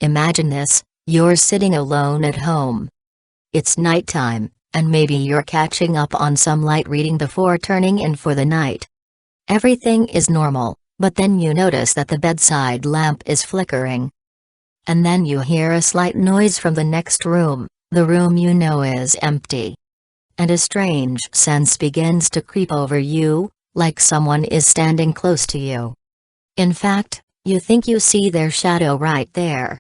Imagine this: you're sitting alone at home. It's nighttime, and maybe you're catching up on some light reading before turning in for the night. Everything is normal, but then you notice that the bedside lamp is flickering. And then you hear a slight noise from the next room, the room you know is empty. And a strange sense begins to creep over you, like someone is standing close to you. In fact, you think you see their shadow right there.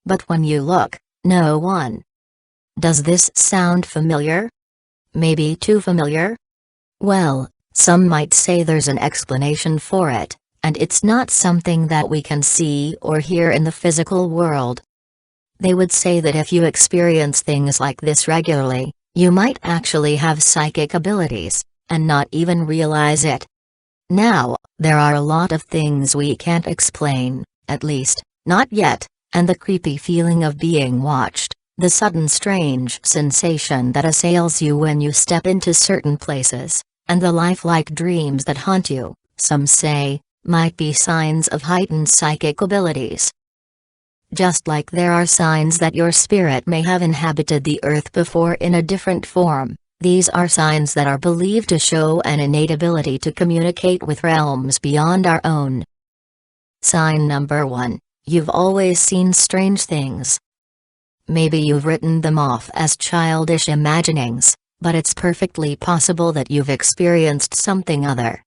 But when you look, no one. Does this sound familiar? Maybe too familiar? Well, some might say there's an explanation for it, and it's not something that we can see or hear in the physical world. They would say that if you experience things like this regularly, you might actually have psychic abilities, and not even realize it. Now, there are a lot of things we can't explain, at least, not yet, and the creepy feeling of being watched, the sudden strange sensation that assails you when you step into certain places, and the lifelike dreams that haunt you, some say, might be signs of heightened psychic abilities. Just like there are signs that your spirit may have inhabited the earth before in a different form, these are signs that are believed to show an innate ability to communicate with realms beyond our own. Sign number 1: you've always seen strange things. Maybe you've written them off as childish imaginings, but it's perfectly possible that you've experienced something other.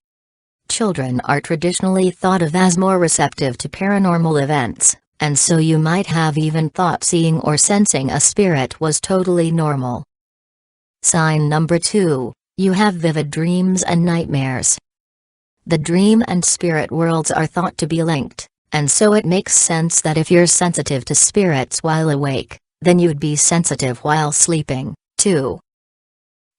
Children are traditionally thought of as more receptive to paranormal events, and so you might have even thought seeing or sensing a spirit was totally normal. Sign number 2: you have vivid dreams and nightmares. The dream and spirit worlds are thought to be linked, and so it makes sense that if you're sensitive to spirits while awake, then you'd be sensitive while sleeping, too.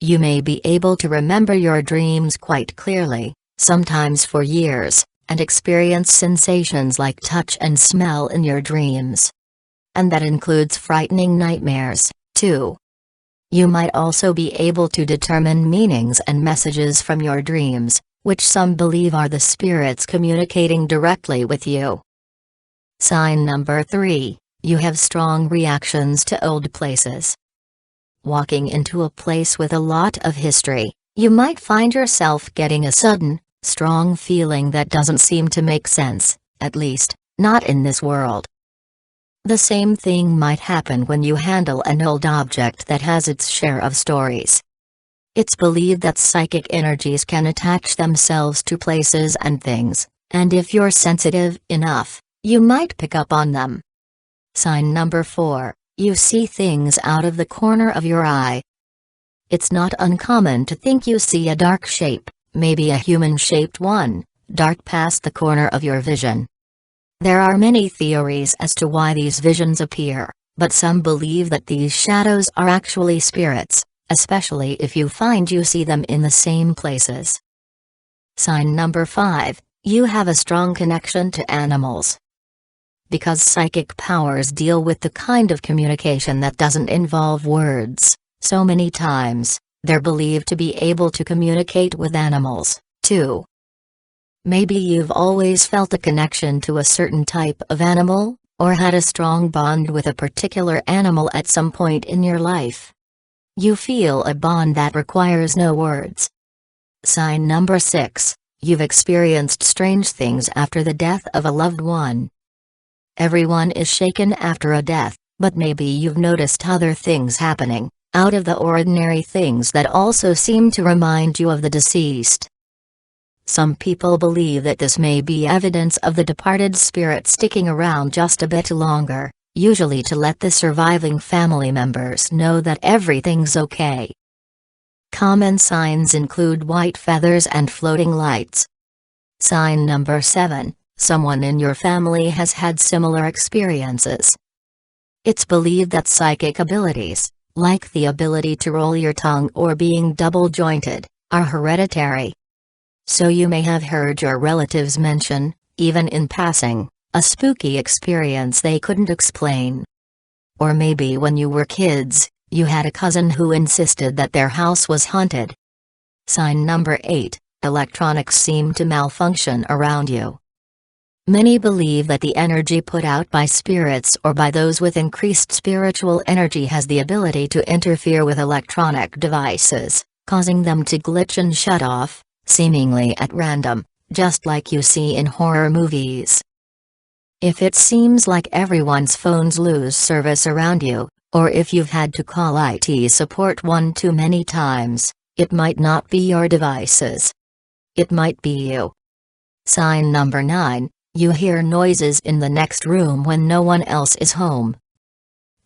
You may be able to remember your dreams quite clearly, sometimes for years, and experience sensations like touch and smell in your dreams. And that includes frightening nightmares, too. You might also be able to determine meanings and messages from your dreams, which some believe are the spirits communicating directly with you. Sign number 3: you have strong reactions to old places. Walking into a place with a lot of history, you might find yourself getting a sudden, strong feeling that doesn't seem to make sense, at least, not in this world. The same thing might happen when you handle an old object that has its share of stories. It's believed that psychic energies can attach themselves to places and things, and if you're sensitive enough, you might pick up on them. Sign number 4: you see things out of the corner of your eye. It's not uncommon to think you see a dark shape, maybe a human-shaped one, dart past the corner of your vision. There are many theories as to why these visions appear, but some believe that these shadows are actually spirits, especially if you find you see them in the same places. Sign number 5: you have a strong connection to animals. Because psychic powers deal with the kind of communication that doesn't involve words, so many times, they're believed to be able to communicate with animals, too. Maybe you've always felt a connection to a certain type of animal, or had a strong bond with a particular animal at some point in your life. You feel a bond that requires no words. Sign number 6: you've experienced strange things after the death of a loved one. Everyone is shaken after a death, but maybe you've noticed other things happening, out of the ordinary things that also seem to remind you of the deceased. Some people believe that this may be evidence of the departed spirit sticking around just a bit longer, usually to let the surviving family members know that everything's okay. Common signs include white feathers and floating lights. Sign number 7: someone in your family has had similar experiences. It's believed that psychic abilities, like the ability to roll your tongue or being double-jointed, are hereditary. So you may have heard your relatives mention, even in passing, a spooky experience they couldn't explain. Or maybe when you were kids, you had a cousin who insisted that their house was haunted. Sign number 8: electronics seem to malfunction around you. Many believe that the energy put out by spirits or by those with increased spiritual energy has the ability to interfere with electronic devices, causing them to glitch and shut off, seemingly at random, just like you see in horror movies. If it seems like everyone's phones lose service around you, or if you've had to call IT support one too many times, it might not be your devices. It might be you. Sign number 9. You hear noises in the next room when no one else is home.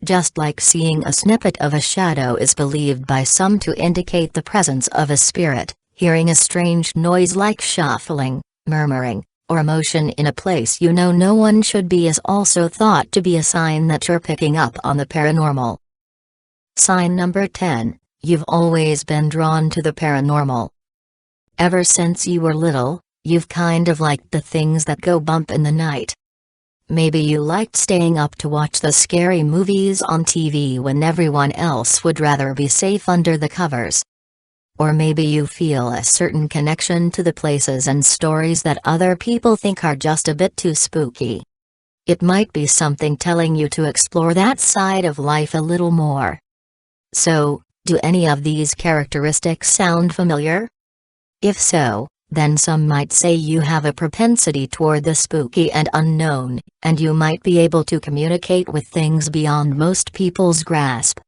Just like seeing a snippet of a shadow is believed by some to indicate the presence of a spirit, hearing a strange noise like shuffling, murmuring, or motion in a place you know no one should be is also thought to be a sign that you're picking up on the paranormal. Sign number 10. You've always been drawn to the paranormal. Ever since you were little, you've kind of liked the things that go bump in the night. Maybe you liked staying up to watch the scary movies on TV when everyone else would rather be safe under the covers. Or maybe you feel a certain connection to the places and stories that other people think are just a bit too spooky. It might be something telling you to explore that side of life a little more. So, do any of these characteristics sound familiar? If so, then some might say you have a propensity toward the spooky and unknown, and you might be able to communicate with things beyond most people's grasp.